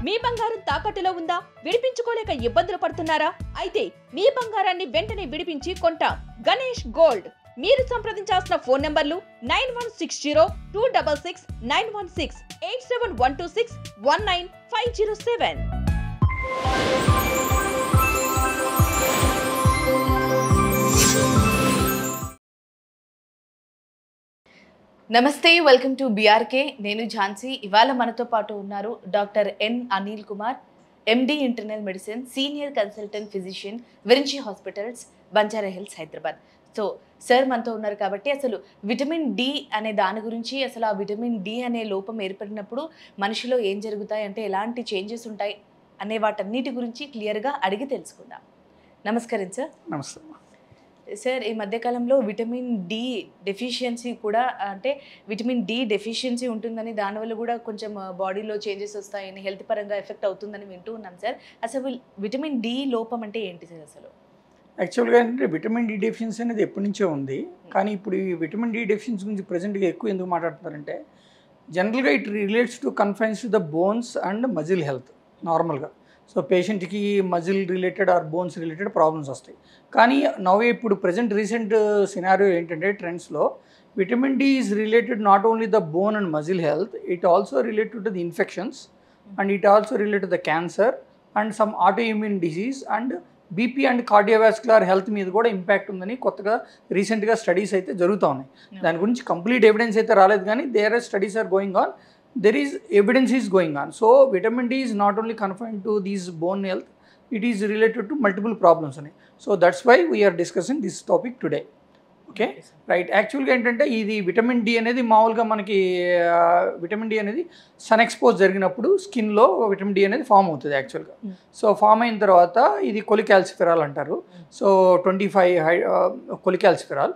మీ బంగారం తాకట్టులో ఉందా? విడిపించుకోలేక ఇబ్బందులు పడుతున్నారా? అయితే మీ బంగారాన్ని వెంటనే విడిపించి కొంటాం. గణేష్ గోల్డ్. మీరు సంప్రదించాల్సిన ఫోన్ నంబర్లు 9160266916 8712619507. నమస్తే, వెల్కమ్ టు బీఆర్కే. నేను ఝాన్సీ. ఇవాళ మనతో పాటు ఉన్నారు doctor N Anil Kumar, MD internal medicine, senior consultant physician, Virinchi Hospitals, Banjara Hills, Hyderabad. So sir మనతో ఉన్నారు కాబట్టి అసలు విటమిన్ డి అనే దాని గురించి, అసలు ఆ విటమిన్ డి అనే లోపం ఏర్పడినప్పుడు మనిషిలో ఏం జరుగుతాయి, అంటే ఎలాంటి చేంజెస్ ఉంటాయి అనే వాటన్నిటి గురించి క్లియర్గా అడిగి తెలుసుకుందాం. నమస్కారం సార్. నమస్తే సార్, ఈ మధ్యకాలంలో విటమిన్ డి డెఫిషియన్సీ కూడా, అంటే విటమిన్ డి డెఫిషియన్సీ ఉంటుందని, దానివల్ల కూడా కొంచెం బాడీలో చేంజెస్ వస్తాయని, హెల్త్ పరంగా ఎఫెక్ట్ అవుతుందని వింటూ ఉన్నాం సార్. అసలు విటమిన్ డి లోపం అంటే ఏంటి సార్? అసలు యాక్చువల్గా ఏంటంటే విటమిన్ డి డెఫిషియన్సీ అనేది ఎప్పటి నుంచో ఉంది. కానీ ఇప్పుడు ఈ విటమిన్ డి డెఫిషియన్సీ గురించి ప్రజెంట్గా ఎక్కువ ఎందుకు మాట్లాడుతున్నారంటే, జనరల్గా it relates to confines to the bones and muscle health నార్మల్గా. సో పేషెంట్కి muscle related or bones related problems వస్తాయి. కానీ నవ్వే ఇప్పుడు ప్రజెంట్ రీసెంట్ సినారియో ఏంటంటే ట్రెండ్స్లో vitamin D is related not only the bone and muscle health, it also related to the infections and it also related the cancer and some autoimmune disease and BP and cardiovascular health మీద కూడా impact ఉందని కొత్తగా రీసెంట్గా studies అయితే జరుగుతూ ఉన్నాయి. దాని గురించి కంప్లీట్ ఎవిడెన్స్ అయితే రాలేదు, కానీ there are studies are going on. There is evidence is going on. So vitamin D is not only confined to these bone health, it is related to multiple problems. So that's why we are discussing this topic today. Okay, right. Actually ఏంటంటే ఇది vitamin D అనేది మామూలుగా మనకి vitamin D అనేది sun expose జరిగినప్పుడు స్కిన్లో vitamin D అనేది form అవుతుంది యాక్చువల్గా. సో ఫామ్ అయిన తర్వాత ఇది కొలికాల్సిఫెరాల్ అంటారు. సో 25 కొలికాల్సిఫెరాల్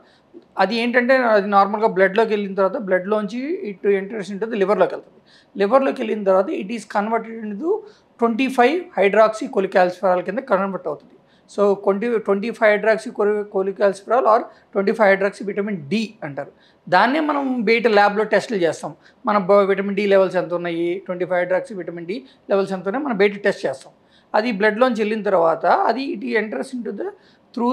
అది ఏంటంటే అది నార్మల్గా బ్లడ్లోకి వెళ్ళిన తర్వాత బ్లడ్లోంచి ఇటు ఎంటర్స్ ఉంటుంది, లివర్లోకి వెళ్తుంది. లివర్లోకి వెళ్ళిన తర్వాత it is converted into 25 hydroxy cholecalciferol కింద కన్వర్ట్ అవుతుంది. So 25 hydroxy cholecalciferol or 25 hydroxy vitamin D అంటారు. దాన్నే మనం బయట ల్యాబ్లో టెస్టులు చేస్తాం. మన విటమిన్ డి లెవెల్స్ ఎంత ఉన్నాయి, 25 హైడ్రాక్సీ విటమిన్ డి లెవెల్స్ ఎంత ఉన్నాయి మనం బయట టెస్ట్ చేస్తాం. అది బ్లడ్లోంచి వెళ్ళిన తర్వాత అది it enters into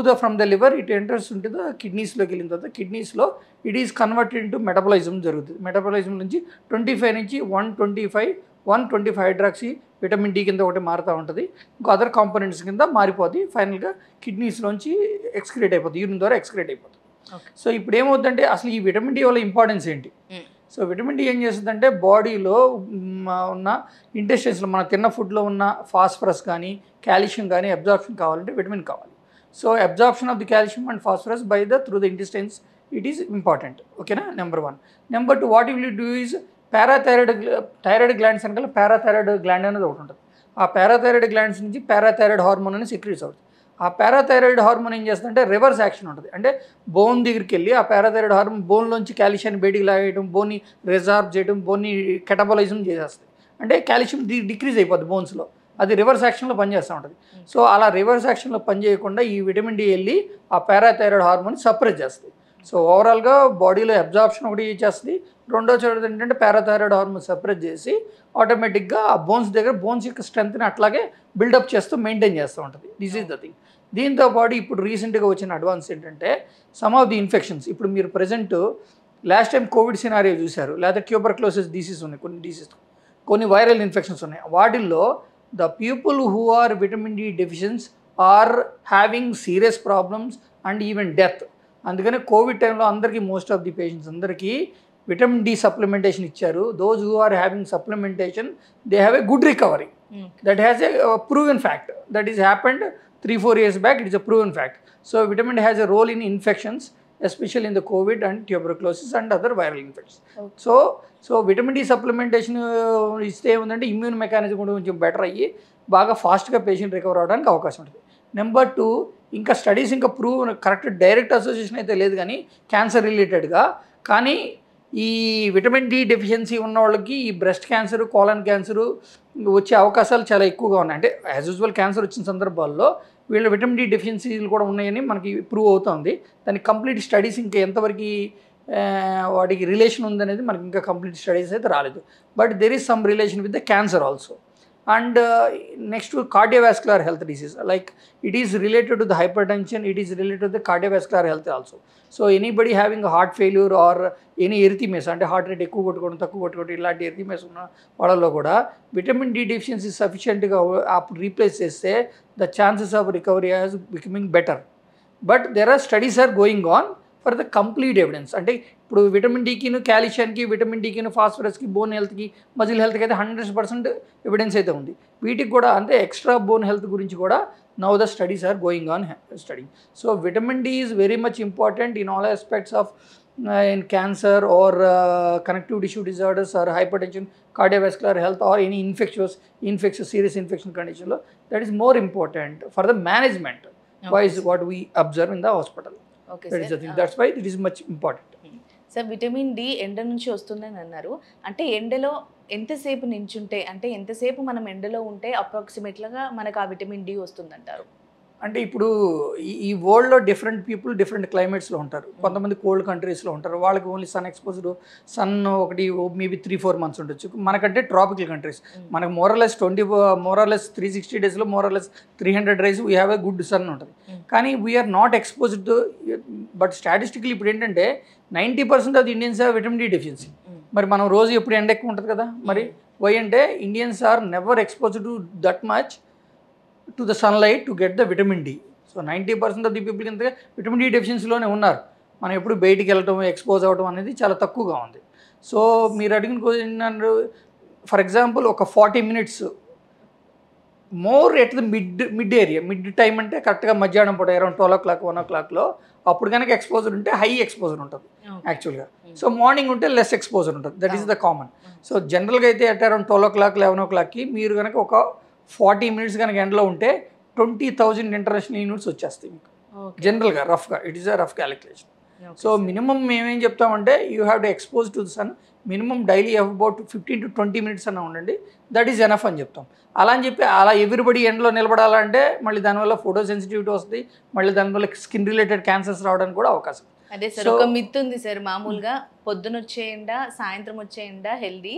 the from the liver, it enters into the కిడ్నీస్లోకి వెళ్ళిన తర్వాత కిడ్నీస్లో ఇట్ ఈస్ కన్వర్టెడ్ ఇంటూ మెటబలైజం జరుగుతుంది. మెటబలైజం నుంచి 25 నుంచి 125 హైడ్రాక్సీ విటమిన్ డి కింద ఒకటి మారుతూ ఉంటుంది, ఇంకో అదర్ కాంపోనెంట్స్ కింద మారిపోద్ది. ఫైనల్గా కిడ్నీస్లోంచి ఎక్స్క్రీట్ అయిపోతుంది, యూరిన్ ద్వారా ఎక్స్క్రీట్ అయిపోతుంది. సో ఇప్పుడు ఏమవుతుందంటే అసలు ఈ విటమిన్ డి వల్ల ఇంపార్టెన్స్ ఏంటి? సో విటమిన్ డి ఏం చేస్తుందంటే బాడీలో ఉన్న ఇంటెస్టైన్స్లో మన తిన్న ఫుడ్లో ఉన్న ఫాస్ఫరస్ కానీ కాల్షియం కానీ అబ్జార్ప్షన్ కావాలంటే విటమిన్ కావాలి. So absorption of the calcium and phosphorus through the intestines, it is important. Okay na, number 1. Number 2, what you will do is thyroid glands and parathyroid gland అనేది ఒకటి ఉంటుంది. ఆ parathyroid glands నుంచి parathyroid hormone అనేది secretes అవుతుంది. ఆ parathyroid hormone ఏం చేస్తుందంటే రివర్స్ యాక్షన్ ఉంటుంది. అంటే బోన్ దగ్గరికి వెళ్ళి ఆ పారాథైరాయిడ్ హార్మోన్ బోన్లోంచి కాల్షియాన్ని బయటికి లాగేయడం, బోన్ని రిజార్వ్ చేయడం, బోన్ని కెటబలైజం చేసేస్తుంది. అంటే కాల్షియం డిక్రీజ్ అయిపోద్ది బోన్స్లో, అది రివర్స్ యాక్షన్లో పనిచేస్తూ ఉంటుంది. సో అలా రివర్స్ యాక్షన్లో పనిచేయకుండా ఈ విటమిన్ డి వెళ్ళి ఆ పారాథైరాయిడ్ హార్మోన్ సప్రెస్ చేస్తుంది. సో ఓవరాల్గా బాడీలో అబ్జార్ప్షన్ ఒకటి చేస్తుంది. రెండో చోట ఏంటంటే పారాథైరాయిడ్ హార్మోన్ సప్రెస్ చేసి ఆటోమేటిక్గా ఆ బోన్స్ దగ్గర బోన్స్ యొక్క స్ట్రెంత్ని అట్లాగే బిల్డప్ చేస్తూ మెయింటైన్ చేస్తూ ఉంటుంది. This is the thing. దీంతో పాటు ఇప్పుడు రీసెంట్గా వచ్చిన అడ్వాన్స్ ఏంటంటే సమ్ ఆఫ్ ది ఇన్ఫెక్షన్స్. ఇప్పుడు మీరు present last time Covid scenario చూశారు, లేదా ట్యూబర్క్లోసిస్ డిసీజ్ ఉన్నాయి, కొన్ని డిసీజ్, కొన్ని వైరల్ ఇన్ఫెక్షన్స్ ఉన్నాయి. వాటిల్లో the people who are vitamin D deficients are having serious problems and even death. అందుకనే కోవిడ్ టైంలో అందరికీ మోస్ట్ ఆఫ్ ది పేషెంట్స్ అందరికీ విటమిన్ డి సప్లిమెంటేషన్ ఇచ్చారు. Those who are having supplementation they have a good recovery. That has a proven fact. That is happened 3-4 years back. It is a proven fact. So vitamin D has a role in infections, especially in the COVID and tuberculosis and other viral infections. Okay. So vitamin D supplementation ఇస్తే ఏముందంటే immune mechanism కూడా కొంచెం better అయ్యి బాగా ఫాస్ట్గా patient recover అవడానికి అవకాశం ఉంటుంది. నెంబర్ 2, ఇంకా స్టడీస్ ఇంకా ప్రూవ్ కరెక్ట్ డైరెక్ట్ అసోసియేషన్ అయితే లేదు కానీ క్యాన్సర్ రిలేటెడ్గా, కానీ ఈ విటమిన్ డి డెఫిషియన్సీ ఉన్న వాళ్ళకి ఈ బ్రెస్ట్ క్యాన్సర్, కోలన్ క్యాన్సర్ వచ్చే అవకాశాలు చాలా ఎక్కువగా ఉన్నాయి. అంటే యాజ్ యూజువల్ క్యాన్సర్ వచ్చిన సందర్భాల్లో వీళ్ళ విటమిన్ డి డెఫిషియన్సీలు కూడా ఉన్నాయని మనకి ప్రూవ్ అవుతుంది. దానికి కంప్లీట్ స్టడీస్ ఇంకా ఎంతవరకు వాటికి రిలేషన్ ఉందనేది మనకి ఇంకా కంప్లీట్ స్టడీస్ అయితే రాలేదు. But there is some relation with the cancer also. And next to cardiovascular health disease, like it is related to the hypertension, it is related to the cardiovascular health also. So anybody having a heart failure or any arrhythmias, అంటే heart rate ఎక్కువ కొట్టుకోవడం తక్కువ కొట్టుకోవడం ఇలాంటి ఎరిథిమియాస్ ఉన్న వాళ్ళలో కూడా vitamin D deficiency సఫిషియెంట్గా అప్పుడు రీప్లేస్ చేస్తే the chances of recovery has becoming better. But there are studies are going on for the complete evidence. అంటే ఇప్పుడు విటమిన్ డికిను కాల్షియానికి, విటమిన్ డికిను ఫాస్ఫరస్కి, బోన్ హెల్త్కి, మజిల్ హెల్త్కి అయితే 100% ఎవిడెన్స్ అయితే ఉంది. వీటికి కూడా అంటే ఎక్స్ట్రా బోన్ హెల్త్ గురించి కూడా now the studies are going on study. So vitamin D is very much important in all aspects of in cancer or connective tissue disorders or hypertension, cardiovascular health or any infectious serious infection condition lo, that is more important for the management. Why is what we observe in the hospital. Okay, that sir. is the thing. That's why it is much important. Sir vitamin D ఎండ నుంచి వస్తుందని అన్నారు. అంటే ఎండలో ఎంతసేపు నించుంటే, అంటే ఎంతసేపు మనం ఎండలో ఉంటే అప్రాక్సిమేట్గా మనకు ఆ విటమిన్ డి వస్తుందంటారు? అంటే ఇప్పుడు ఈ వరల్డ్లో డిఫరెంట్ పీపుల్ డిఫరెంట్ క్లైమేట్స్లో ఉంటారు. కొంతమంది కోల్డ్ కంట్రీస్లో ఉంటారు, వాళ్ళకి ఓన్లీ సన్ ఎక్స్పోజ్డ్ సన్ ఒకటి మేబీ 3-4 months ఉండొచ్చు. మనకంటే ట్రాపికల్ కంట్రీస్, మనకు మోరలెస్ 360 daysలో more or less 300 days we have a good sun ఉంటుంది. కానీ we are not exposed to, but statistically ఇప్పుడు ఏంటంటే 90% of the Indians have vitamin D deficiency. మరి మనం రోజు ఎప్పుడు ఎండ ఎక్కువ ఉంటుంది కదా, మరి వై అంటే Indians are never exposed to that much to the sunlight to get the vitamin D. So 90% of the people కింద విటమిన్ డి డెఫిషియన్సీలోనే ఉన్నారు. మనం ఎప్పుడు బయటికి వెళ్ళటం, ఎక్స్పోజ్ అవ్వడం అనేది చాలా తక్కువగా ఉంది. సో మీరు అడిగిన క్వశ్చన్, ఫర్ ఎగ్జాంపుల్ ఒక 40 minutes more at the mid area, mid time అంటే కరెక్ట్గా మధ్యాహ్నం పూట అరౌండ్ 12 o'clock 1 o'clockలో అప్పుడు కనుక ఎక్స్పోజర్ ఉంటే హై ఎక్స్పోజర్ ఉంటుంది యాక్చువల్గా. సో మార్నింగ్ ఉంటే లెస్ ఎక్స్పోజర్ ఉంటుంది. That is the common. So జనరల్గా అయితే అట్ అరౌండ్ 12 o'clock 11 o'clockకి మీరు కనుక ఒక 40 minutes కనుక ఎండలో ఉంటే 20,000 ఇంటర్నేషనల్ యూనిట్స్ వచ్చేస్తాయి మీకు జనరల్గా, రఫ్గా. It is a rough calculation. So minimum మేమేం చెప్తామంటే you have to expose to the sun minimum daily about 15 to 20 minutes అన్న ఉండండి, దట్ ఈస్ ఎనఫ్ అని చెప్తాం. అలా అని చెప్పి అలా ఎవ్రీబడి ఎండ్లో నిలబడాలంటే మళ్ళీ దానివల్ల ఫోటో సెన్సిటివిటీ వస్తుంది, మళ్ళీ దానివల్ల స్కిన్ రిలేటెడ్ క్యాన్సర్స్ రావడానికి కూడా అవకాశం. అదే సార్, ఒక మిత్ ఉంది సార్, మామూలుగా పొద్దున వచ్చే ఎండ, సాయంత్రం వచ్చే ఎండ హెల్దీ,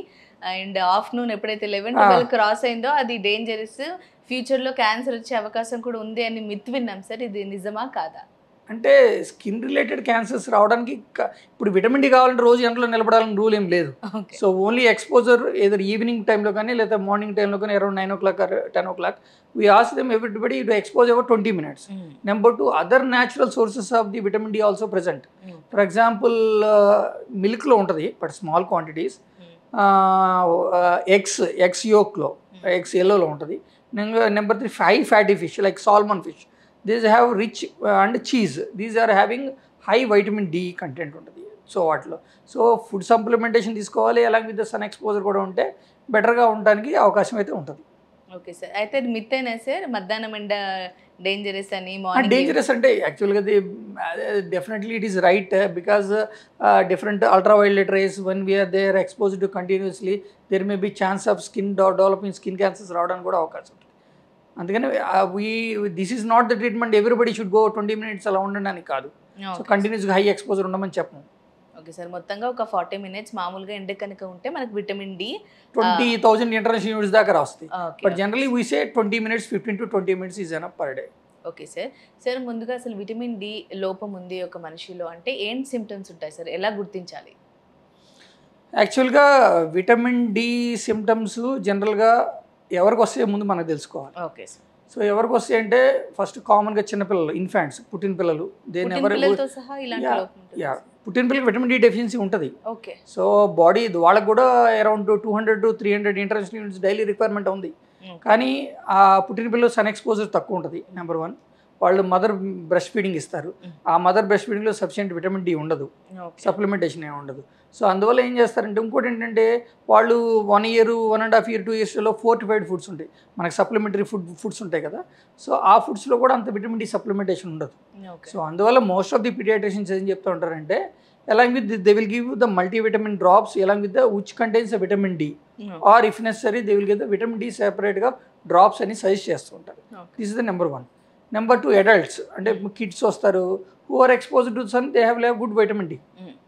అండ్ ఆఫ్టర్నూన్ ఎప్పుడైతే 11-12 క్రాస్ అయిందో అది డేంజరస్, ఫ్యూచర్లో క్యాన్సర్ వచ్చే అవకాశం కూడా ఉంది అని మిత్ విన్నాం సార్. ఇది నిజమా కాదా? అంటే స్కిన్ రిలేటెడ్ క్యాన్సర్స్ రావడానికి ఇప్పుడు విటమిన్ డి కావాలంటే రోజు ఎండలో నిలబడాలని రూల్ ఏం లేదు. సో ఓన్లీ ఎక్స్పోజర్ ఏదో ఈవినింగ్ టైంలో కానీ లేదా మార్నింగ్ టైంలో కానీ around 9 o'clock or 10 o'clock we ask them everybody to expose over 20 minutes. Number 2, other natural sources of the vitamin D also present. For example, milk lo untadi but small quantities, eggs yolk lo, eggs yellow lo untadi. Number 3, high fatty fish like salmon fish, these have rich and cheese, these are having high vitamin D content ఉంటుంది. So వాటిలో so food supplementation తీసుకోవాలి, అలాగే with sun exposure కూడా ఉంటే బెటర్గా ఉండడానికి అవకాశం అయితే ఉంటుంది. ఓకే సార్, అయితే అది మిత్ అయినా సార్ మధ్యాహ్నం ఎండ డేంజరస్ అని? మార్నింగ్ డేంజరస్ అంటే యాక్చువల్గా definitely it is right, because different ultra violet rays one we are there exposed to continuously there may be chance of skin developing skin cancers రావడానికి కూడా అవకాశం ఉంటుంది. అందుకని this is not the treatment everybody should go 20 minutes అలా ఉండడానికి కాదు. So కంటిన్యూస్గా high exposure ఉండమని చెప్పము. ఓకే సార్, మొత్తంగా ఒక 40 minutes మామూలుగా ఎండ కనుక ఉంటే మనకు విటమిన్ డి 20,000 ఇంటర్నేషనల్ యూనిట్స్ దాకా వస్తాయి. But generally we say 20 minutes 15 to 20 minutes is enough per day. Okay sir. Sir ముందుగా అసలు విటమిన్ డి లోపం ఉంది ఒక మనిషిలో అంటే ఏం సిమ్టమ్స్ ఉంటాయి సార్, ఎలా గుర్తించాలి? యాక్చువల్గా విటమిన్ డి సిమ్టమ్స్ జనరల్గా ఎవరికి వస్తే ముందు మనకు తెలుసుకోవాలి. Okay sir. సో ఎవరికి వస్తాయి అంటే ఫస్ట్ కామన్గా చిన్నపిల్లలు, ఇన్ఫాంట్స్, పుట్టిన పిల్లలు, పుట్టిన పిల్లలకి విటమిన్ డి డెఫిషియన్సీ ఉంటుంది. ఓకే. సో బాడీ వాళ్ళకి కూడా around 200 to 300 international units daily requirement ఉంది. కానీ ఆ పుట్టిన పిల్లలు సన్ ఎక్స్పోజర్ తక్కువ ఉంటుంది. నెంబర్ 1, వాళ్ళు మదర్ బ్రెస్ట్ ఫీడింగ్ ఇస్తారు, ఆ మదర్ బ్రెస్ట్ ఫీడింగ్లో సఫిషియెంట్ విటమిన్ డి ఉండదు, సప్లిమెంటేషన్ ఏమి ఉండదు. సో అందువల్ల ఏం చేస్తారంటే ఇంకోటి ఏంటంటే వాళ్ళు 1 year 1.5 year 2 yearsలో ఫోర్టిఫైడ్ ఫుడ్స్ ఉంటాయి, మనకి సప్లిమెంటరీ ఫుడ్స్ ఉంటాయి కదా. సో ఆ ఫుడ్స్లో కూడా అంత విటమిన్ డి సప్లిమెంటేషన్ ఉండదు. సో అందువల్ల మోస్ట్ ఆఫ్ ది పీడియాట్రిషియన్స్ ఏం చెప్తూ ఉంటారంటే along with they will give the multivitamin drops along with the which contains the vitamin D, or if necessary they will give the vitamin D సెపరేట్గా drops అని suggest చేస్తూ ఉంటారు. This is the number 1. Number 2, adults అంటే kids వస్తారు, who are exposed to the sun they have good vitamin D,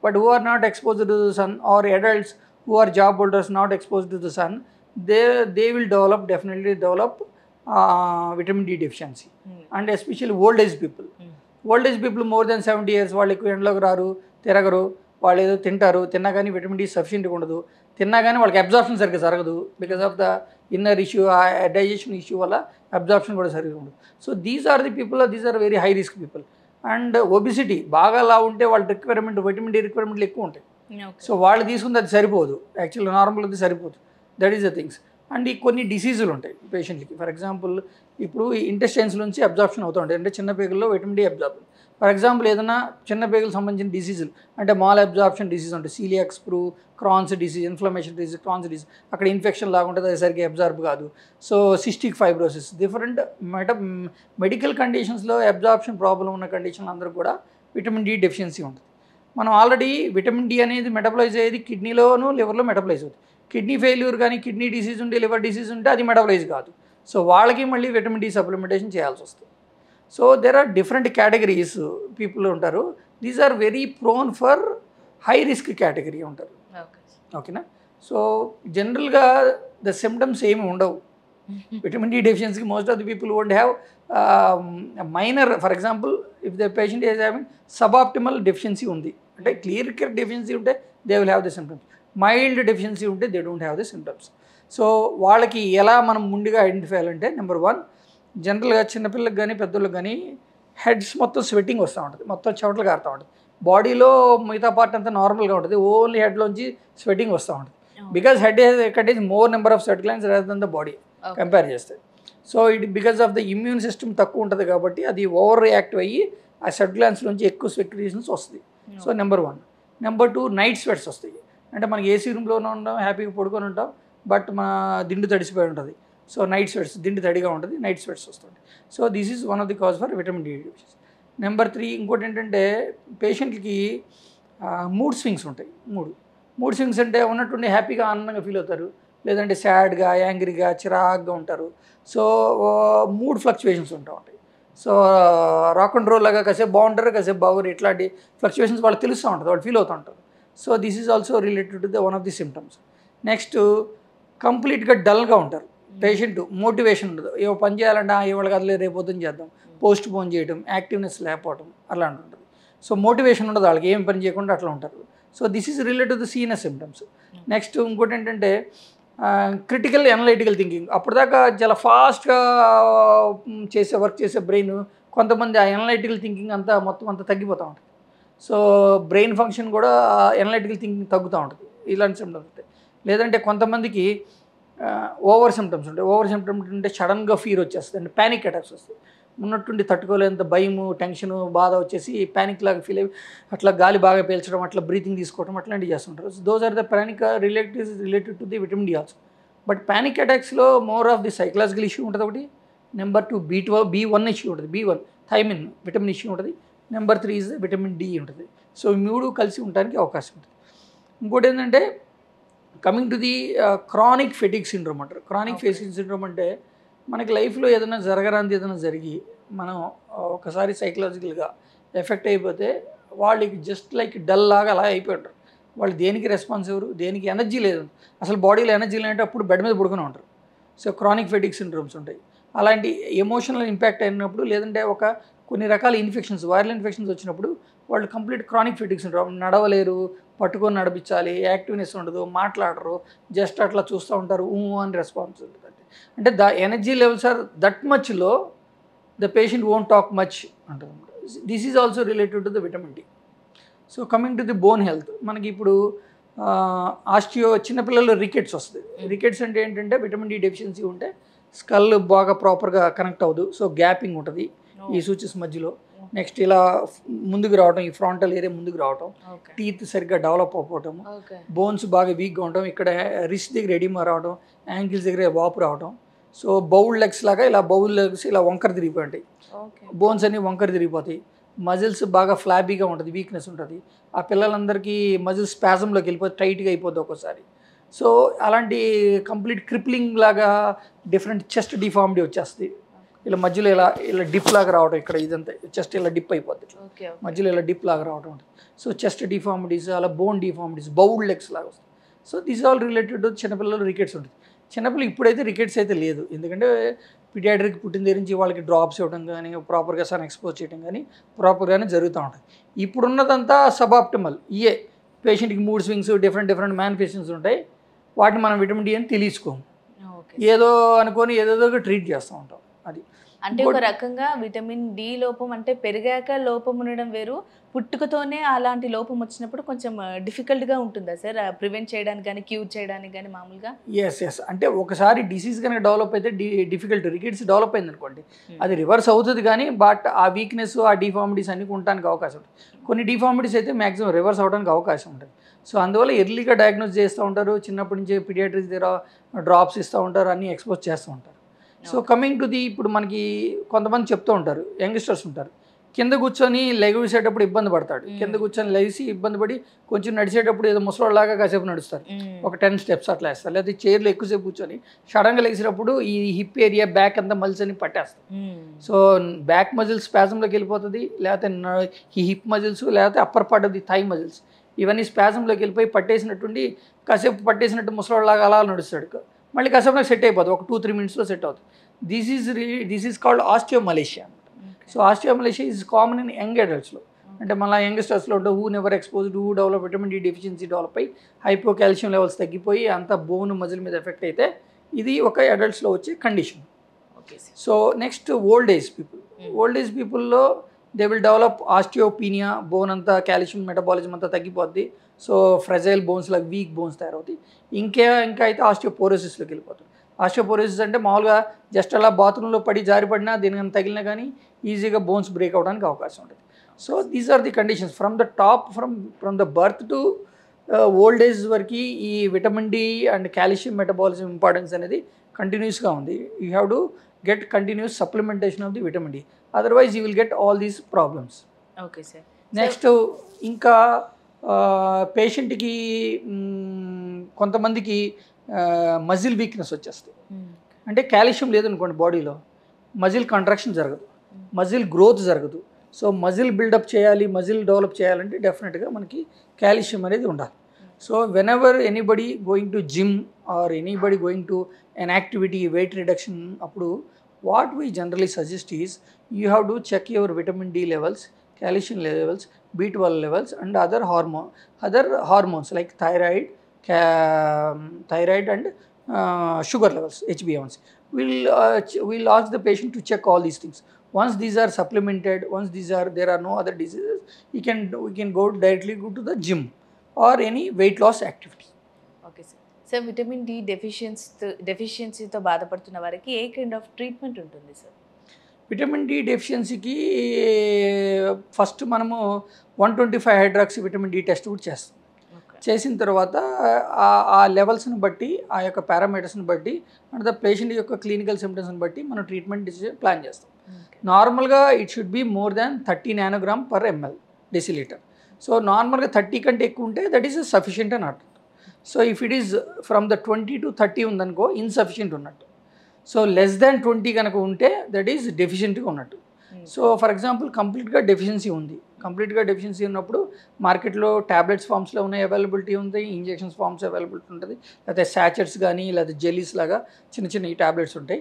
but who are not exposed to the sun or adults who are job holders not exposed to the sun they will definitely develop vitamin D deficiency. And especially old age people. Old age people more than 70 years వాళ్ళు ఎక్కువ ఎండలోకి రారు, తిరగరు, వాళ్ళు ఏదో తింటారు, తిన్నా కానీ vitamin D సఫిషియెంట్గా ఉండదు, తిన్నా కానీ వాళ్ళకి అబ్జార్ప్షన్ సరిగ్గా జరగదు because of the inner issue, digestion issue వల్ల అబ్జార్ప్షన్ కూడా సరిగ్గా ఉండదు. So these are the people, these are very high risk people. And obesity బాగా అలా ఉంటే వాళ్ళ రిక్వైర్మెంట్ విటమిన్ డి రిక్వైర్మెంట్లు ఎక్కువ ఉంటాయి. సో వాళ్ళు తీసుకుంది అది సరిపోదు, యాక్చువల్లీ నార్మల్ అది సరిపోదు. That is the things. And ఈ కొన్ని డిసీజులు ఉంటాయి పేషెంట్కి. ఫర్ ఎగ్జాంపుల్ ఇప్పుడు ఇంటెస్టైన్స్ నుంచి అబ్జార్ప్షన్ అవుతూ ఉంటాయి, అంటే చిన్న పేగుల్లో vitamin D absorb. For example ఏదైనా చిన్న పేగులకు సంబంధించిన డిసీజులు అంటే మాల్ అబ్జార్ప్షన్ డిసీజ్ ఉంటాయి, coeliac sprue, Crohn's disease, inflammation disease, Crohn's disease, అక్కడ ఇన్ఫెక్షన్ లాగా ఉంటుంది, అది సరిగ్గా అబ్జార్బ్ కాదు. So cystic fibrosis, different medical కండిషన్స్లో అబ్జార్ప్షన్ ప్రాబ్లం ఉన్న కండిషన్లు అందరూ కూడా విటమిన్ డి డెఫిషియన్సీ ఉంటుంది. మనం ఆల్రెడీ విటమిన్ డి అనేది మెటబలైజ్ అయ్యేది కిడ్నీలోను లివర్లో మెటబలైజ్ అవుతుంది. కిడ్నీ ఫెయిల్యూర్ కానీ కిడ్నీ డిసీజ్ ఉంటే, లివర్ డిసీజ్ ఉంటే అది మెటబలైజ్ కాదు. సో వాళ్ళకి మళ్ళీ విటమిన్ డి సప్లిమెంటేషన్ చేయాల్సి వస్తుంది. So there are different categories people ఉంటారు. These are very prone for high risk category ఉంటారు. ఓకేనా? సో జనరల్గా ద సిమ్టమ్స్ ఏమి ఉండవు విటమిన్ డి డెఫిషియన్సీకి. Most of the people won't have minor, for example if the patient is having suboptimal deficiency ఉంది అంటే, clear cut deficiency ఉంటే they will have the symptoms. Mild deficiency ఉంటే they don't have the symptoms. So వాళ్ళకి ఎలా మనం ముందుగా identify చేయాలంటే, number 1, జనరల్గా చిన్నపిల్లలకు కానీ పెద్దలకు కానీ హెడ్స్ మొత్తం స్వెట్టింగ్ వస్తూ ఉంటుంది, మొత్తం చెమటలు కారుతూ ఉంటుంది. బాడీలో మిగతా పార్ట్ అంతా నార్మల్గా ఉంటుంది, ఓన్లీ హెడ్లోంచి స్వెట్టింగ్ వస్తూ ఉంటుంది. Because head contains more number of sweat glands rather than the body compare చేస్తే. So it because of the immune system తక్కువ ఉంటుంది కాబట్టి అది ఓవర్ రియాక్టివ్ అయ్యి ఆ స్వెట్ గ్లాండ్స్ నుంచి ఎక్కువ స్వెక్రీషన్స్ వస్తుంది. So number 1. నెంబర్ 2, నైట్ స్వెట్స్ వస్తాయి. అంటే మనకి ఏసీ రూమ్లోనే ఉంటాం, హ్యాపీగా పడుకొని ఉంటాం, బట్ మన దిండు తడిసిపోయి ఉంటుంది. సో నైట్ స్వెట్స్, దిండు తడిగా ఉంటుంది, నైట్ స్వెట్స్ వస్తుంది. So this is one of the cause for vitamin D deficiency. Number 3, ఇంకోటి ఏంటంటే పేషెంట్కి మూడ్ స్వింగ్స్ ఉంటాయి. మూడ్ స్వింగ్స్ అంటే ఉన్నట్టుండి హ్యాపీగా ఆనందంగా ఫీల్ అవుతారు, లేదంటే సాడ్గా, యాంగ్రీగా, చిరాగ్గా ఉంటారు. సో మూడ్ ఫ్లక్చువేషన్స్ ఉంటాయి. సో రాక్ అండ్ రోల్ లాగా కాసేపు బాగుంటారు, కాసేపు బాగుంటారు, ఇట్లాంటి ఫ్లక్చువేషన్స్ వాళ్ళకి తెలుస్తూ ఉంటుంది, వాళ్ళు ఫీల్ అవుతూ ఉంటారు. So this is also related to the one of the symptoms. Next, కంప్లీట్గా డల్గా ఉంటారు పేషెంట్, మోటివేషన్ ఉండదు. ఏవో పని చేయాలంటే ఇవాళ కదలే రేపు పొద్దున్న చేద్దాం, పోస్ట్ పోన్ చేయడం, యాక్టివ్నెస్ లేకపోవడం అలాంటి ఉంటుంది. సో మోటివేషన్ ఉండదు వాళ్ళకి, ఏం పని చేయకుండా అట్లా ఉంటారు. So this is related to the senior symptoms. Next ఇంకోటి ఏంటంటే క్రిటికల్ అనలైటికల్ థింకింగ్. అప్పటిదాకా చాలా ఫాస్ట్గా వర్క్ చేసే బ్రెయిన్, కొంతమంది ఆ అనలైటికల్ థింకింగ్ అంతా మొత్తం అంతా తగ్గిపోతూ ఉంటుంది. సో బ్రెయిన్ ఫంక్షన్ కూడా అనలైటికల్ థింకింగ్ తగ్గుతూ ఉంటుంది. ఇలాంటి సిమ్టమ్స్ ఉంటాయి. లేదంటే కొంతమందికి ఓవర్ సిమ్టమ్స్ ఉంటాయి. ఓవర్ సిమ్టమ్స్ అంటే సడన్గా ఫీర్ వచ్చేస్తుంది, అంటే ప్యానిక్ అటాక్స్ వస్తాయి. ఉన్నట్టుండి తట్టుకోలేంత భయము, టెన్షను, బాధ వచ్చేసి ప్యానిక్ లాగా ఫీల్ అయ్యి అట్లా గాలి బాగా పీల్చడం, అట్లా బ్రీతింగ్ తీసుకోవడం అట్లాంటివి చేస్తుంటారు. So those are the panic related to the vitamin D also. But panic అటాక్స్లో more of the psychological issue ఉంటుంది ఒకటి. నెంబర్ 2, B1 ఇష్యూ ఉంటుంది, B1 థైమిన్ విటమిన్ ఇష్యూ ఉంటుంది. నెంబర్ 3 ఇస్ విటమిన్ డి ఉంటుంది. సో ఈ 3 కలిసి ఉండడానికి అవకాశం ఉంటుంది. ఇంకోటి ఏంటంటే coming to the chronic fatigue syndrome అంటారు. క్రానిక్ ఫెటిగ్ సిండ్రోమ్ అంటే మనకి లైఫ్లో ఏదైనా జరగరాంది ఏదైనా జరిగి మనం ఒకసారి సైకలాజికల్గా ఎఫెక్ట్ అయిపోతే వాళ్ళకి జస్ట్ లైక్ డల్ లాగా అలా అయిపోయి ఉంటారు. వాళ్ళు దేనికి రెస్పాన్స్ ఎవరు, దేనికి ఎనర్జీ లేదు, అసలు బాడీలో ఎనర్జీ లేదంటే అప్పుడు బెడ్ మీద పడుకుని ఉంటారు. సో క్రానిక్ ఫెటిగ్ సిండ్రోమ్స్ ఉంటాయి. అలాంటి ఎమోషనల్ ఇంపాక్ట్ అయినప్పుడు, లేదంటే కొన్ని రకాల ఇన్ఫెక్షన్స్, వైరల్ ఇన్ఫెక్షన్స్ వచ్చినప్పుడు వాళ్ళు కంప్లీట్ క్రానిక్ ఫెటిగ్ సిండ్రోమ్, నడవలేరు, పట్టుకొని నడిపించాలి, యాక్టివ్నెస్ ఉండదు, మాట్లాడరు, జస్ట్ అట్లా చూస్తూ ఉంటారు, అని రెస్పాన్స్ ఉంటుంది. అంటే the energy levels are that much low, the patient won't talk much అంటారు. This is also related to the vitamin D. So coming to the bone health, మనకి ఇప్పుడు ఆస్టియో, చిన్నపిల్లలు రికెట్స్ వస్తుంది. రికెట్స్ అంటే ఏంటంటే విటమిన్ డి డెఫిషియన్సీ ఉంటే skull బాగా ప్రాపర్గా కనెక్ట్ అవ్వదు. సో గ్యాపింగ్ ఉంటుంది ఈ సూచెస్ మధ్యలో. నెక్స్ట్ ఇలా ముందుకు రావడం, ఈ ఫ్రంటల్ ఏరియా ముందుకు రావటం, టీత్ సరిగ్గా డెవలప్ అవ్వటం, బోన్స్ బాగా వీక్గా ఉండటం, ఇక్కడ రిస్ట్ దగ్గర ఎడిమా రావడం, యాంకిల్స్ దగ్గర వాపు రావడం. సో బౌల్ లెగ్స్ లాగా ఇలా బౌల్ లెగ్స్ ఇలా వంకర తిరిగిపోయి, బోన్స్ అన్ని వంకర తిరిగిపోతాయి. మజిల్స్ బాగా ఫ్లాబీగా ఉంటుంది, వీక్నెస్ ఉంటుంది. ఆ పిల్లలందరికీ మజిల్స్ స్పాజంలోకి వెళ్ళిపోతే టైట్గా అయిపోద్ది ఒక్కోసారి. సో అలాంటి కంప్లీట్ క్రిప్లింగ్ లాగా డిఫరెంట్ చెస్ట్ డిఫార్మిటీ వచ్చేస్తుంది. ఇలా మధ్యలో ఇలా డిప్ లాగా రావడం, ఇక్కడ ఇదంతా చెస్ట్ ఇలా డిప్ అయిపోద్ది, మధ్యలో ఇలా డిప్ లాగా రావడం ఉంటుంది. సో చెస్ట్ డిఫార్మిటీస్, అలా బోన్ డిఫార్మిటీస్, బౌల్ లెగ్స్ లాగా వస్తుంది. So this all related to చిన్నపిల్లలు రికెట్స్ ఉంటుంది. చిన్నపిల్లలు ఇప్పుడైతే రికెట్స్ అయితే లేదు, ఎందుకంటే పీడియాట్రిక్ పుట్టిన దగ్గర నుంచి వాళ్ళకి డ్రాప్స్ ఇవ్వడం కానీ ప్రాపర్గా సన్ ఎక్స్పోజ్ చేయడం కానీ ప్రాపర్గానే జరుగుతూ ఉంటుంది. ఇప్పుడున్నదంతా సబాప్టిమల్. ఇయే పేషెంట్కి మూడ్ స్వింగ్స్, డిఫరెంట్ మేనిఫెస్టేషన్స్ ఉంటాయి. వాటిని మనం విటమిన్ డి అని తెలుసుకోము, ఏదో అనుకొని ఏదేదో ట్రీట్ చేస్తూ ఉంటాం. అది అంటే ఒక రకంగా విటమిన్ డి లోపం అంటే పెరిగాక లోపం ఉండడం వేరు, పుట్టుకతోనే అలాంటి లోపం వచ్చినప్పుడు కొంచెం డిఫికల్ట్గా ఉంటుందా సార్ ప్రివెంట్ చేయడానికి కానీ క్యూర్ చేయడానికి కానీ మామూలుగా? ఎస్ అంటే ఒకసారి డిసీజ్ కనుక డెవలప్ అయితే డిఫికల్ట్. రికెట్స్ డెవలప్ అయింది అనుకోండి, అది రివర్స్ అవుతుంది కానీ బట్ ఆ వీక్నెస్, ఆ డిఫార్మిటీస్ అన్ని ఉండడానికి అవకాశం ఉంటుంది. కొన్ని డిఫార్మిటీస్ అయితే మ్యాక్సిమం రివర్స్ అవడానికి అవకాశం ఉంటుంది. సో అందువల్ల ఎర్లీగా డయాగ్నోస్ చేస్తూ ఉంటారు, చిన్నప్పటి నుంచి పీడియాట్రిక్స్ దగ్గర డ్రాప్స్ ఇస్తూ ఉంటారు, అన్నీ ఎక్స్పోజ్ చేస్తూ ఉంటారు. సో కమింగ్ టు ది, ఇప్పుడు మనకి కొంతమంది చెప్తూ ఉంటారు, యంగ్స్టర్స్ ఉంటారు, కింద కూర్చొని లెగిసేటప్పుడు ఇబ్బంది పడతాడు, కింద కూర్చొని లెగిసి ఇబ్బంది పడి కొంచెం నడిచేటప్పుడు ఏదో ముసలాగా కాసేపు నడుస్తారు, ఒక 10 steps అట్లా వేస్తారు. లేకపోతే చైర్లో ఎక్కువసేపు కూర్చొని సడన్గా లెగిసినప్పుడు ఈ హిప్ ఏరియా, బ్యాక్ అంతా మజిల్స్ అని పట్టేస్తారు. సో బ్యాక్ మజిల్స్ స్పాజంలోకి వెళ్ళిపోతుంది, లేకపోతే ఈ హిప్ మజిల్స్, లేకపోతే upper part of the thigh muscles, ఇవన్నీ స్పాజంలోకి వెళ్ళిపోయి పట్టేసినట్టుండి కాసేపు పట్టేసినట్టు ముసలాగా అలా నడుస్తాడు. మళ్ళీ కాసేపు సెట్ అయిపోతుంది, ఒక 2-3 minutes సెట్ అవుతుంది. This is called osteomalacia. So osteomalacia is common in young అడల్ట్స్లో. అంటే మళ్ళీ యంగ్స్టర్స్లో ఉంటే who never exposed, who develop vitamin D deficiency develop అయ్యి హైపోకాల్షియం లెవెల్స్ తగ్గిపోయి అంత బోన్ మజిల్ మీద ఎఫెక్ట్ అయితే ఇది ఒక అడల్ట్స్లో వచ్చే condition. So next old age పీపుల్లో they will develop osteopenia, bone అంతా కాల్షియం మెటబాలిజం అంతా తగ్గిపోద్ది. సో ఫ్రెజైల్ బోన్స్ లాగా వీక్ బోన్స్ తయారవుతాయి. ఇంకా అయితే ఆస్టియోపోరోసిస్లోకి వెళ్ళిపోతుంది. ఆస్టియోపోరోసిస్ అంటే మామూలుగా జస్ట్ అలా బాత్రూంలో పడి జారిపడినా దీనికి తగిలినా కానీ ఈజీగా బోన్స్ బ్రేక్ అవ్వడానికి అవకాశం ఉంటుంది. So these are the conditions from the top, from the birth to old age వరకు ఈ vitamin D and calcium metabolism importance అనేది కంటిన్యూస్గా ఉంది. You have to get continuous supplementation of the vitamin D, otherwise you will get all these problems. Okay sir. Next ఇంకా పేషెంట్కి కొంతమందికి muscle weakness వచ్చేస్తుంది. అంటే కాల్షియం లేదనుకోండి బాడీలో, మజిల్ కంట్రాక్షన్ జరగదు, మజిల్ గ్రోత్ జరగదు. సో మజిల్ బిల్డప్ చేయాలి, మజిల్ డెవలప్ చేయాలంటే డెఫినెట్గా మనకి కాల్షియం అనేది ఉండాలి. So when ever anybody going to gym or anybody going to an activity, weight reduction, అప్పుడు what we generally suggest is you have to check your vitamin D levels, calcium levels, B12 levels and other hormones like thyroid and sugar levels, HbA1c. We'll ask the patient to check all these things. Once these are supplemented, there are no other diseases, we can directly go to the gym or any weight loss activity. Okay sir. Sir vitamin D డెఫిషియన్సీతో బాధపడుతున్న వారికి ఏ kind of treatment ఉంటుంది sir? Vitamin D డెఫిషియన్సీకి first మనము 125 hydroxy vitamin D test కూడా చేస్తాం. చేసిన తర్వాత ఆ లెవెల్స్ని బట్టి, ఆ యొక్క పారామీటర్స్ని బట్టి అండ్ ద పేషెంట్ యొక్క క్లినికల్ సిమ్టమ్స్ని బట్టి మనం ట్రీట్మెంట్ డిసిజన్ ప్లాన్ చేస్తాం. నార్మల్గా it should be more than 30 nanogram per ml decilitre. So నార్మల్గా 30 కంటే ఎక్కువ ఉంటే దట్ ఈస్ సఫిషియంట్ అని అర్థం. So if it is from the 20 to 30 ఉందనుకో ఇన్సఫిషియంట్ ఉన్నట్టు. సో లెస్ దాన్ 20 కనుక ఉంటే దట్ ఈస్ డెఫిషియెంట్గా ఉన్నట్టు. సో ఫర్ ఎగ్జాంపుల్ కంప్లీట్గా డెఫిషియన్సీ ఉంది, కంప్లీట్గా డెఫిషియన్సీ ఉన్నప్పుడు మార్కెట్లో ట్యాబ్లెట్స్ ఫామ్స్లో ఉన్నాయి, అవైలబిలిటీ ఉంది, ఇంజెక్షన్స్ ఫామ్స్ అవైలబిలిటీ ఉంటుంది, లేకపోతే శాచెట్స్ కానీ లేకపోతే జెల్లీస్ లాగా చిన్న ఈ ట్యాబ్లెట్స్ ఉంటాయి.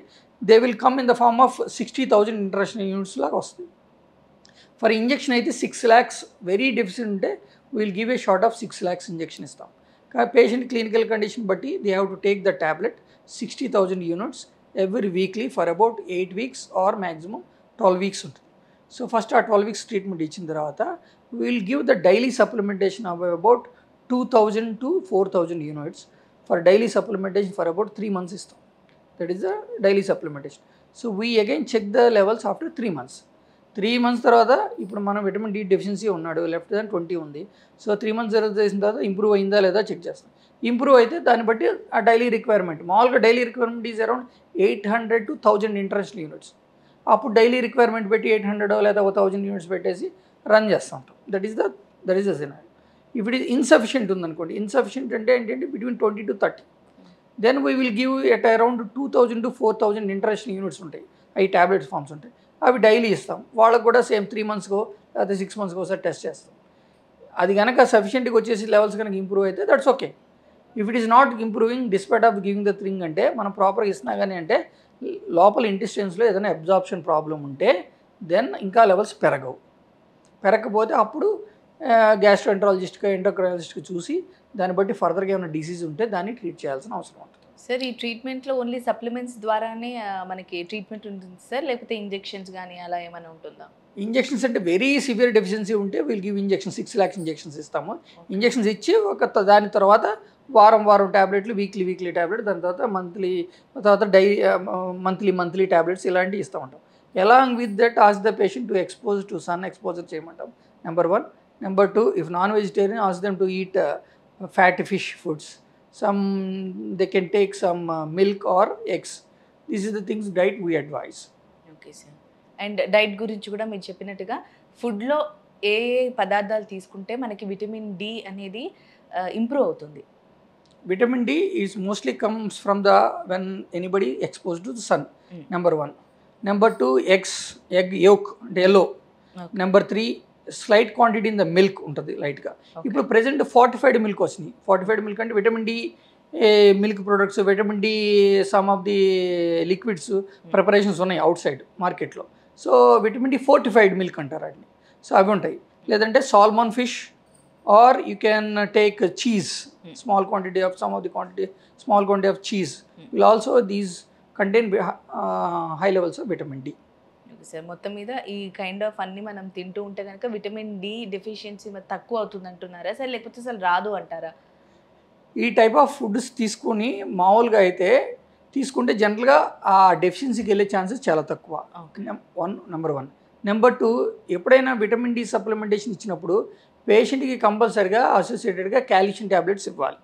They will come in the form of 60,000 international units లాగా వస్తుంది. ఫర్ ఇంజెక్షన్ అయితే 6 lakhs, వెరీ డెఫిషియెంట్ ఉంటే will give a shot of 6 lakhs injection ఇస్తాం. పేషెంట్ క్లినికల్ కండిషన్ బట్టి they have to take the tablet 60,000 units every weekly for about 8 weeks or maximum 12 weeks ఉంటుంది. So first ఆ 12 weeks treatment ఇచ్చిన తర్వాత will give the daily supplementation of about 2,000 to 4,000 units for daily supplementation for about 3 months ఇస్తాం. That is the daily supplementation. So we again check the levels after 3 months. 3 months తర్వాత ఇప్పుడు మనం vitamin D deficiency ఉన్నాడు, లెఫ్ట్ than 20 ఉంది. So 3 months చేసిన తర్వాత improve అయిందా లేదా చెక్ చేస్తాం. ఇంప్రూవ్ అయితే దాన్ని బట్టి ఆ డైలీ రిక్వైర్మెంట్, మామూలుగా daily requirement is around 800 to 1,000 international units. అప్పుడు డైలీ రిక్వైర్మెంట్ పెట్టి 800 లేదా 1,000 యూనిట్స్ పెట్టేసి రన్ చేస్తూ ఉంటాం. That is the scenario. If it is insufficient ఉందనుకోండి, ఇన్సఫిషియంట్ అంటే ఏంటంటే between 20 to 30, then we will give at around 2,000 to 4,000 international units ఉంటాయి, అవి ట్యాబ్లెట్స్ ఫామ్స్ ఉంటాయి, అవి డైలీ ఇస్తాం. వాళ్ళకు కూడా సేమ్ 3 monthsకో లేకపోతే 6 monthsకో ఒకసారి టెస్ట్ చేస్తాం. అది కనుక సఫిషియెంట్గా వచ్చేసి లెవెల్స్ కనుక ఇంప్రూవ్ అయితే that's okay. If it is not improving despite of giving the thing అంటే మనం ప్రాపర్గా ఇస్తున్నా కానీ అంటే లోపల ఇంటెస్టైన్స్లో ఏదైనా అబ్జార్ప్షన్ ప్రాబ్లం ఉంటే దెన్ ఇంకా లెవెల్స్ పెరగకపోతే అప్పుడు గ్యాస్ట్రోఎంట్రాలజిస్ట్గా ఎండోక్రైనాలజిస్ట్కి చూసి దాన్ని బట్టి ఫర్దర్గా ఏమైనా డిసీజ్ ఉంటే దాన్ని ట్రీట్ చేయాల్సిన అవసరం ఉంటుంది. సార్ ఈ ట్రీట్మెంట్లో ఓన్లీ సప్లిమెంట్స్ ద్వారానే మనకి ట్రీట్మెంట్ ఉంటుంది సార్, లేకపోతే ఇంజెక్షన్స్ కానీ అలా ఏమైనా ఉంటుందా? ఇంజెక్షన్స్ అంటే వెరీ సివియర్ డెఫిషియన్సీ ఉంటే we'll give injection 6 lakhs injections ఇస్తాము. ఇంజెక్షన్స్ ఇచ్చి దాని తర్వాత వారం ట్యాబ్లెట్లు, వీక్లీ ట్యాబ్లెట్, దాని తర్వాత మంత్లీ ట్యాబ్లెట్స్ ఇలాంటివి ఇస్తూ ఉంటాం. Along with that ask the patient to expose to sun exposure చేయమంటాం, number 1. Number 2, if non vegetarian ask them to eat fat fish foods, they can take some milk or eggs. This is the things diet we advise. Okay sir. And diet గురించి కూడా మీరు చెప్పినట్టుగా ఫుడ్లో ఏ పదార్థాలు తీసుకుంటే మనకి vitamin D అనేది improve అవుతుంది? Vitamin D is mostly comes from when anybody exposed to the sun, number 1. Number 2, egg yolk అంటే yellow. Number 3, slight quantity in the milk ఉంటుంది లైట్గా. ఇప్పుడు ప్రెజెంట్ ఫార్టిఫైడ్ మిల్క్ వచ్చినాయి. ఫార్టిఫైడ్ మిల్క్ అంటే vitamin D milk products, vitamin D some of the liquids preparations ఉన్నాయి outside మార్కెట్లో. So vitamin D fortified milk అంటారు వాటిని. సో అవి ఉంటాయి. లేదంటే salmon fish or you can take cheese, small quantity of small quantity of cheese will also these contain high levels of vitamin D. Sir మొత్తం మీద ఈ kind of అన్ని మనం తింటూ ఉంటే కనుక విటమిన్ డి డెఫిషియన్సీ తక్కువ అవుతుంది అంటున్నారా సార్, లేకపోతే అసలు రాదు అంటారా? ఈ టైప్ ఆఫ్ ఫుడ్స్ తీసుకుని మామూలుగా అయితే తీసుకుంటే జనరల్గా ఆ డెఫిషియన్సీకి వెళ్ళే ఛాన్సెస్ చాలా తక్కువ. నెంబర్ 1. నెంబర్ 2, ఎప్పుడైనా విటమిన్ డి సప్లిమెంటేషన్ ఇచ్చినప్పుడు పేషెంట్కి కంపల్సరీగా అసోసియేటెడ్గా కాల్షియం ట్యాబ్లెట్స్ ఇవ్వాలి.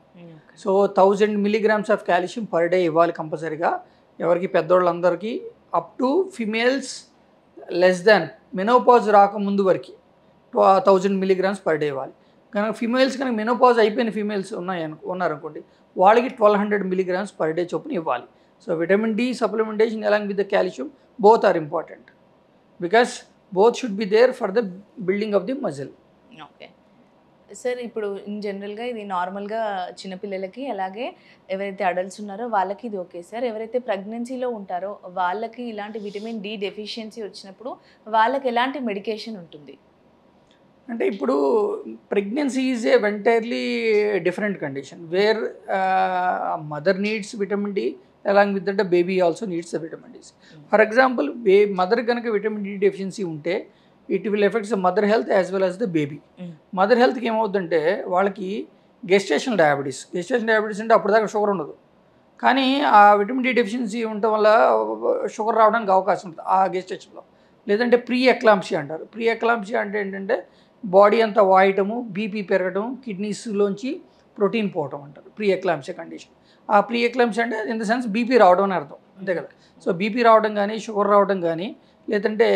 So 1000 milligrams of calcium per day ఇవ్వాలి కంపల్సరీగా. ఎవరికి పెద్దవాళ్ళందరికీ, up to females less than menopause రాకముందు వరకు 1000 milligrams పర్ డే ఇవ్వాలి. కనుక ఫిమేల్స్ కనుక మెనోపాజ్ అయిపోయిన ఫిమేల్స్ ఉన్నారనుకోండి, వాళ్ళకి 1200 milligrams పర్ డే చొప్పున ఇవ్వాలి. So vitamin D supplementation along with the calcium both are important because both should be there for the building of the muscle. Okay sir, ఇప్పుడు in జనరల్గా ఇది నార్మల్గా చిన్నపిల్లలకి, అలాగే ఎవరైతే అడల్ట్స్ ఉన్నారో వాళ్ళకి ఇది ఓకే సార్. ఎవరైతే ప్రెగ్నెన్సీలో ఉంటారో వాళ్ళకి ఇలాంటి విటమిన్ డి డెఫిషియన్సీ వచ్చినప్పుడు వాళ్ళకి ఎలాంటి మెడికేషన్ ఉంటుంది? అంటే ఇప్పుడు pregnancy is a entirely different condition where mother needs vitamin D along with that baby also needs the vitamin D. For example mother కనుక విటమిన్ డి డెఫిషియన్సీ ఉంటే it will effects the mother health as well as the baby. Mother హెల్త్కి ఏమవుతుందంటే వాళ్ళకి gestational diabetes అంటే అప్పటిదాకా sugar ఉండదు, కానీ ఆ విటమిన్ డి డెఫిషియన్సీ ఉండటం వల్ల షుగర్ రావడానికి అవకాశం ఉంటుంది ఆ గెస్టేషన్లో. లేదంటే ప్రీ ఎక్లాంప్సియా అంటారు. ప్రీ ఎక్లాంప్సియా అంటే ఏంటంటే బాడీ అంతా వాయటము, బీపీ పెరగడం, కిడ్నీస్లోంచి ప్రోటీన్ పోవటం అంటారు ప్రీ ఎక్లాంప్సియా కండిషన్. ఆ ప్రీ ఎక్లాంప్సియా అంటే ఇన్ ద సెన్స్ బీపీ రావడం అని అర్థం, అంతే కదా. సో బీపీ రావడం కానీ, షుగర్ రావడం కానీ, లేదంటే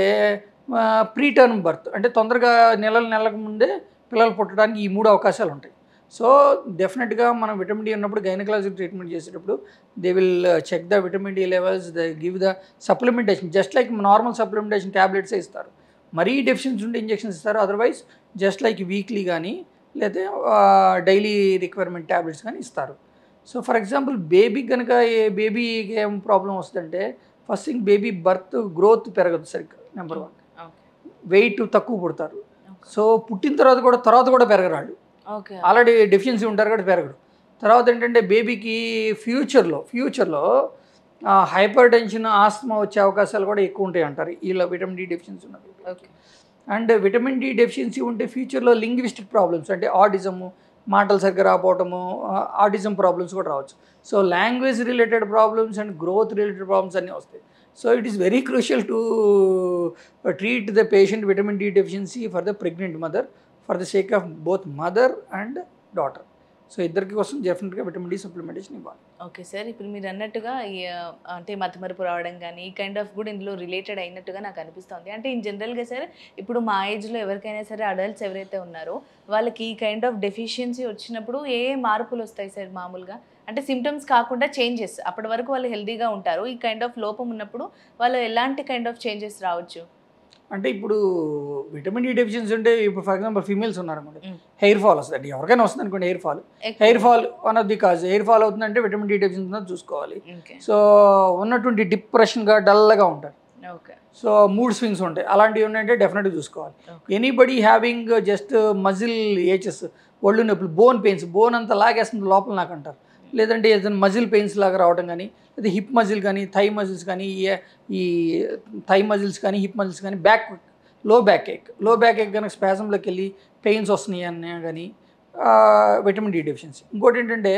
ప్రీటర్మ్ బర్త్ అంటే తొందరగా నెలకు ముందే పిల్లలు పుట్టడానికి ఈ 3 అవకాశాలు ఉంటాయి. సో డెఫినెట్గా మనం విటమిన్ డి ఉన్నప్పుడు గైనకాలజిక్ ట్రీట్మెంట్ చేసేటప్పుడు they will check the vitamin D levels, they give the supplementation just like normal supplementation ట్యాబ్లెట్సే ఇస్తారు. మరీ డెఫిషియన్సీ ఉంటే ఇంజెక్షన్స్ ఇస్తారు. అదర్వైజ్ జస్ట్ లైక్ వీక్లీ కానీ లేదా డైలీ రిక్వైర్మెంట్ ట్యాబ్లెట్స్ కానీ ఇస్తారు. సో ఫర్ ఎగ్జాంపుల్ బేబీకి కనుక బేబీకి ఏం ప్రాబ్లం వస్తుందంటే first thing baby birth growth పెరగదు సరిగ్గా, నెంబర్ 1. వెయిట్ తక్కువ పుడతారు. సో పుట్టిన తర్వాత కూడా పెరగరాడు, ఆల్రెడీ డెఫిషియన్సీ ఉంటారు కాబట్టి పెరగడు. తర్వాత ఏంటంటే బేబీకి ఫ్యూచర్లో హైపర్ టెన్షన్, ఆస్తమా వచ్చే అవకాశాలు కూడా ఎక్కువ ఉంటాయి అంటారు ఇలా విటమిన్ డి డెఫిషియన్సీ ఉన్న baby. And vitamin D deficiency ఉంటే ఫ్యూచర్లో లింగ్విస్టిక్ ప్రాబ్లమ్స్ అంటే ఆటిజము, మాటలు సరిగ్గా రాకపోవటము, ఆటిజం ప్రాబ్లమ్స్ కూడా రావచ్చు. So language related problems and growth related problems అన్నీ వస్తాయి. So it is very crucial to treat the patient vitamin D deficiency for the pregnant mother for the sake of both mother and daughter. So ఇద్దరికి కోసం డెఫినెట్గా vitamin D supplementation ఇవ్వాలి. Okay sir, ఇప్పుడు మీరు అన్నట్టుగా అంటే మతిమరుపు రావడం కానీ ఈ కైండ్ ఆఫ్ కూడా ఇందులో రిలేటెడ్ అయినట్టుగా నాకు అనిపిస్తుంది. అంటే ఇన్ జనరల్గా సార్ ఇప్పుడు మా ఏజ్లో ఎవరికైనా సరే అడల్ట్స్ ఎవరైతే ఉన్నారో వాళ్ళకి ఈ కైండ్ ఆఫ్ డెఫిషియన్సీ వచ్చినప్పుడు ఏ మార్పులు వస్తాయి సార్ మామూలుగా? అంటే సిమ్టమ్స్ కాకుండా చేంజెస్, అప్పటి వరకు వాళ్ళు హెల్దీగా ఉంటారు, ఈ కైండ్ ఆఫ్ లోపం ఉన్నప్పుడు వాళ్ళు ఎలాంటి కైండ్ ఆఫ్ చేంజెస్ రావచ్చు? అంటే ఇప్పుడు విటమిన్ డి డెఫిషియన్సీ అంటే ఇప్పుడు ఫర్ ఎగ్జాంపుల్ ఫీమేల్స్ ఉన్నారనుకోండి, Mm. హెయిర్ ఫాల్ వస్తుంది. ఎవరికైనా వస్తుంది అనుకోండి hair fall one of the cause. Hair fall అవుతుందంటే విటమిన్ డి డెఫిషియన్సీ ఉందని చూసుకోవాలి. ఓకే సో ఉన్నటువంటి డిప్రెషన్గా డల్గా ఉంటారు. ఓకే సో మూడ్ స్వింగ్స్ ఉంటాయి. అలాంటివి ఉన్నాయంటే డెఫినెట్గా చూసుకోవాలి. Okay. Anybody having just muscle aches, ఒళ్ళు నొప్పులు, బోన్ పెయిన్స్, బోన్ అంతా లాగేస్తుంది లోపల నాకు అంటారు. లేదంటే ఏదైనా మజిల్ పెయిన్స్ లాగా రావడం కానీ, లేదా హిప్ మజిల్ కానీ, థై మజిల్స్ కానీ, ఈ థై మజిల్స్ కానీ, హిప్ మజిల్స్ కానీ, లో బ్యాక్ ఏక్ కనుక స్పాజంలోకి వెళ్ళి పెయిన్స్ వస్తున్నాయి అన్న కానీ విటమిన్ డి డెఫిషియన్సీ. ఇంకోటి ఏంటంటే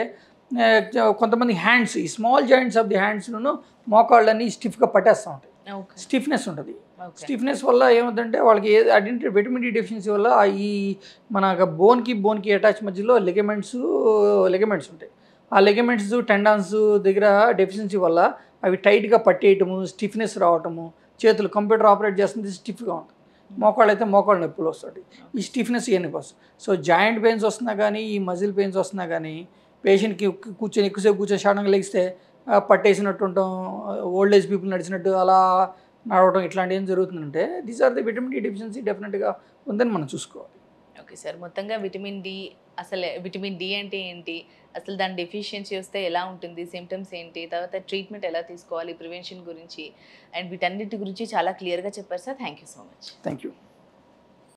కొంతమంది హ్యాండ్స్, ఈ స్మాల్ జాయింట్స్ ఆఫ్ ది హ్యాండ్స్ను మోకాళ్ళని స్టిఫ్గా పట్టేస్తూ ఉంటాయి. ఓకే స్టిఫ్నెస్ ఉంటుంది. ఓకే స్టిఫ్నెస్ వల్ల ఏమవుతుందంటే వాళ్ళకి ఐడెంటిటీ విటమిన్ డి డెఫిషియన్సీ వల్ల ఈ మన బోన్కి అటాచ్ మధ్యలో లెగమెంట్స్ ఉంటాయి. ఆ లెగమెంట్స్ టెండాన్స్ దగ్గర డెఫిషియన్సీ వల్ల అవి టైట్గా పట్టేయటము, స్టిఫ్నెస్ రావటము, చేతులు కంప్యూటర్ ఆపరేట్ చేస్తుంది స్టిఫ్గా ఉంటుంది. మోకాళ్ళు అయితే మోకాళ్ళు నొప్పులు వస్తాయి. ఈ స్టిఫ్నెస్ ఇవన్నీ వస్తాయి. సో జాయింట్ పెయిన్స్ వస్తున్నా కానీ, ఈ మజిల్ పెయిన్స్ వస్తున్నా కానీ పేషెంట్కి ఎక్కువసేపు కూర్చొని సడన్గా లెగిస్తే పట్టేసినట్టు ఉంటాం, ఓల్డ్ ఏజ్ పీపుల్ నడిచినట్టు అలా నడవడం, ఇట్లాంటివి ఏం జరుగుతుందంటే these are the vitamin D deficiency డెఫినెట్గా ఉందని మనం చూసుకోవాలి. ఓకే సార్, మొత్తంగా విటమిన్ డి, అసలు విటమిన్ డి అంటే ఏంటి, అసలు దాని డెఫిషియన్సీ వస్తే ఎలా ఉంటుంది, సిమ్టమ్స్ ఏంటి, తర్వాత ట్రీట్మెంట్ ఎలా తీసుకోవాలి, ప్రివెన్షన్ గురించి అండ్ వీటన్నిటి గురించి చాలా క్లియర్గా చెప్పారు sir. Thank you so much. Thank you.